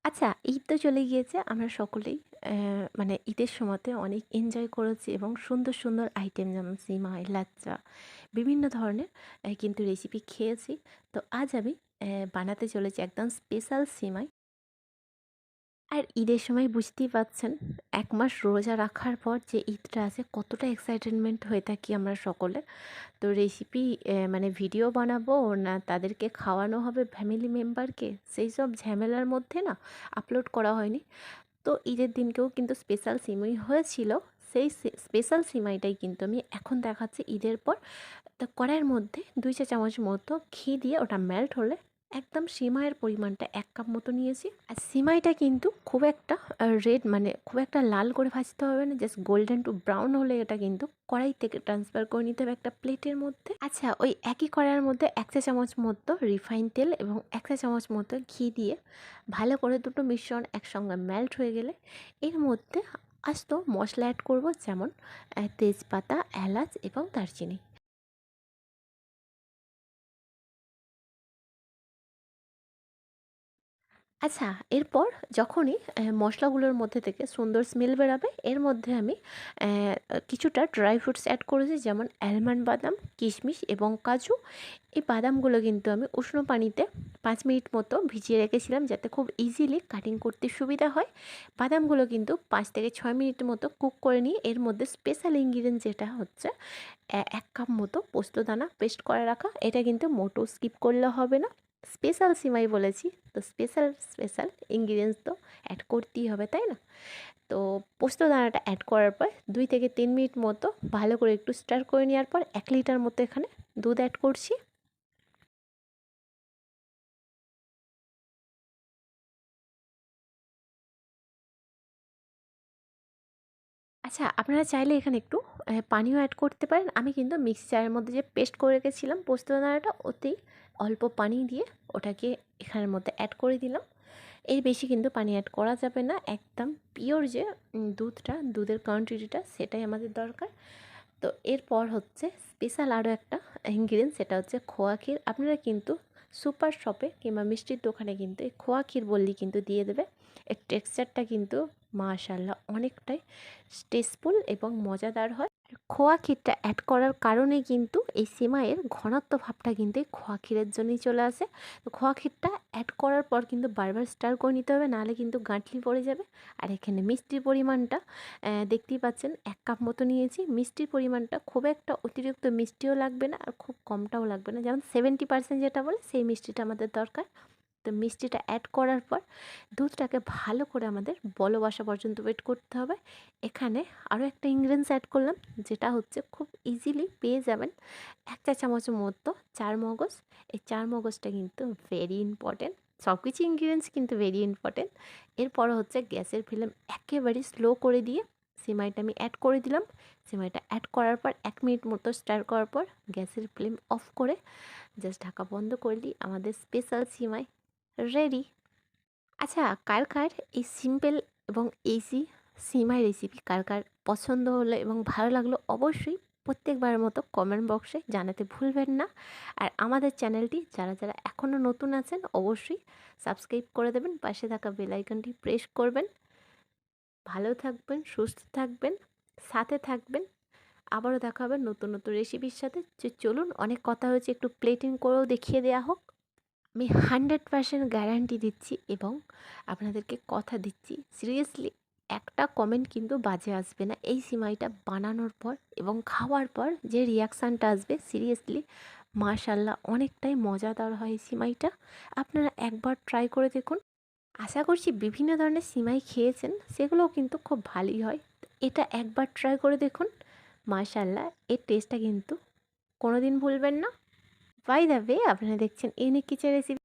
আচ্ছা, ঈদ তো চলে গিয়েছে। আমরা সকলেই মানে ঈদের সময়তে অনেক এনজয় করেছি এবং সুন্দর, সুন্দর আইটেম যেমন সিমাই, লাচ্চা বিভিন্ন ধরনের কিন্তু রেসিপি খেয়েছি। তো আজ আমি বানাতে চলেছি একদম স্পেশাল সিমাই। আর ঈদের সময় বুঝতেই পারছেন ১ মাস রোজা রাখার পর যে ঈদটা আছে কতটা এক্সাইটেনমেন্ট হয়ে থাকি আমরা সকলে। তো রেসিপি মানে ভিডিও বানাবো না তাদেরকে খাওয়ানো হবে ফ্যামিলি মেম্বারকে, সেই সব ঝামেলার মধ্যে না আপলোড করা হয়নি। তো ঈদের দিনকেও কিন্তু স্পেশাল সিমাই হয়েছিল। সেই স্পেশাল সিমাইটাই কিন্তু আমি এখন দেখাচ্ছি ঈদের পর। তো কড়াইয়ের মধ্যে ২ চা চামচ মতো ঘি দিয়ে ওটা মেল্ট হলে একদম সিমাইয়ের পরিমাণটা ১ কাপ মতো নিয়েছি। আর সিমাইটা কিন্তু খুব একটা রেড মানে খুব একটা লাল করে ভাজতে হবে না, জাস্ট গোল্ডেন টু ব্রাউন হলে এটা কিন্তু কড়াই থেকে ট্রান্সফার করে নিতে হবে একটা প্লেটের মধ্যে। আচ্ছা, ওই একই কড়াইয়ের মধ্যে ১ চা চামচ মতো রিফাইন তেল এবং ১ চা চামচ মতো ঘি দিয়ে ভালো করে দুটো মিশ্রণ একসঙ্গে মেল্ট হয়ে গেলে এর মধ্যে আস্ত মশলা অ্যাড করব, যেমন তেজপাতা, এলাচ এবং দারচিনি। আচ্ছা, এরপর যখনই মশলাগুলোর মধ্যে থেকে সুন্দর স্মেল বেরাবে, এর মধ্যে আমি কিছুটা ড্রাই ফ্রুটস অ্যাড করেছি, যেমন আলমন্ড বাদাম, কিশমিশ এবং কাজু। এই বাদামগুলো কিন্তু আমি উষ্ণ পানিতে ৫ মিনিট মতো ভিজিয়ে রেখেছিলাম, যাতে খুব ইজিলি কাটিং করতে সুবিধা হয়। বাদামগুলো কিন্তু ৫ থেকে ৬ মিনিট মতো কুক করে নিয়ে এর মধ্যে স্পেশাল ইনগ্রিডিয়েন্ট যেটা হচ্ছে ১ কাপ মতো পোস্তদানা পেস্ট করে রাখা। এটা কিন্তু মোটেও স্কিপ করলে হবে না। স্পেশাল সিমাই বলেছি, তো স্পেশাল স্পেশাল ইনগ্রিডিয়েন্টস তো অ্যাড করতেই হবে, তাই না? তো পোস্ত দানাটা অ্যাড করার পর ২ থেকে ৩ মিনিট মতো ভালো করে একটু স্টার করে নেওয়ার পর ১ লিটার মতো এখানে দুধ অ্যাড করছি। আচ্ছা, আপনারা চাইলে এখানে একটু পানিও অ্যাড করতে পারেন। আমি কিন্তু মিক্সি জারের মধ্যে যে পেস্ট করে রেখেছিলাম পোস্ত দানাটা, ওতেই অল্প পানি দিয়ে ওটাকে এখানের মধ্যে অ্যাড করে দিলাম। এর বেশি কিন্তু পানি অ্যাড করা যাবে না। একদম পিওর যে দুধটা, দুধের কোয়ান্টিটিটা সেটাই আমাদের দরকার। তো এরপর হচ্ছে স্পেশাল আরও একটা ইনগ্রিডিয়েন্ট, সেটা হচ্ছে খোয়া ক্ষীর। আপনারা কিন্তু সুপার শপে কিংবা মিষ্টির দোকানে কিন্তু এই খোয়া ক্ষীর বললেই কিন্তু দিয়ে দেবে। এর টেক্সচারটা কিন্তু মাশাআল্লাহ অনেকটাই টেস্টফুল এবং মজাদার হয়। খোয়া ক্ষীরটা অ্যাড করার কারণে কিন্তু এই সিমাইয়ের ঘনত্ব ভাবটা কিন্তু এই খোয়া ক্ষীরের জন্যই চলে আসে। তো খোয়া ক্ষীরটা অ্যাড করার পর কিন্তু বারবার স্টার করে নিতে হবে, নাহলে কিন্তু গাঁঠলি পড়ে যাবে। আর এখানে মিষ্টির পরিমাণটা দেখতেই পাচ্ছেন ১ কাপ মতো নিয়েছি। মিষ্টির পরিমাণটা খুব একটা অতিরিক্ত মিষ্টিও লাগবে না আর খুব কমটাও লাগবে না, যেমন 70% যেটা বলে সেই মিষ্টিটা আমাদের দরকার। তো মিষ্টিটা অ্যাড করার পর দুধটাকে ভালো করে আমাদের বলক আসা পর্যন্ত ওয়েট করতে হবে। এখানে আরও একটা ইনগ্রিডিয়েন্টস অ্যাড করলাম, যেটা হচ্ছে খুব ইজিলি পেয়ে যাবেন, ১ চা চামচের মতো চারমগজ। এই চারমগজটা কিন্তু ভেরি ইম্পর্টেন্ট। সব কিছু ইনগ্রিডিয়েন্টস কিন্তু ভেরি ইম্পর্টেন্ট। এরপর হচ্ছে গ্যাসের ফ্লেম একেবারে স্লো করে দিয়ে সিমাইটা আমি অ্যাড করে দিলাম। সিমাইটা অ্যাড করার পর ১ মিনিট মতো স্টার করার পর গ্যাসের ফ্লেম অফ করে জাস্ট ঢাকা বন্ধ করলেই আমাদের স্পেশাল সিমাই রেডি। আচ্ছা, কার কার এই সিম্পল এবং ইজি সিমাই রেসিপি কার কার পছন্দ হলো এবং ভালো লাগলো, অবশ্যই প্রত্যেকবারের মতো কমেন্ট বক্সে জানাতে ভুলবেন না। আর আমাদের চ্যানেলটি যারা যারা এখনও নতুন আছেন অবশ্যই সাবস্ক্রাইব করে দেবেন, পাশে থাকা বেল আইকনটি প্রেস করবেন। ভালো থাকবেন, সুস্থ থাকবেন, সাথে থাকবেন। আবারও দেখা হবে নতুন নতুন রেসিপির সাথে। যে চলুন, অনেক কথা হয়েছে, একটু প্লেটিং করেও দেখিয়ে দেওয়া হোক। আমি 100% গ্যারান্টি দিচ্ছি এবং আপনাদেরকে কথা দিচ্ছি, সিরিয়াসলি একটা কমেন্ট কিন্তু বাজে আসবে না এই সিমাইটা বানানোর পর এবং খাওয়ার পর। যে রিয়াকশানটা আসবে সিরিয়াসলি মাশাল্লাহ অনেকটাই মজাদার হয় এই সিমাইটা। আপনারা একবার ট্রাই করে দেখুন। আশা করছি বিভিন্ন ধরনের সিমাই খেয়েছেন, সেগুলোও কিন্তু খুব ভালোই হয়। এটা একবার ট্রাই করে দেখুন, মাশাল্লাহ এর টেস্টটা কিন্তু কোনোদিন ভুলবেন না। বাই দ্য ওয়ে, আপনারা দেখছেন ইউনিক কিচেন রেসিপি।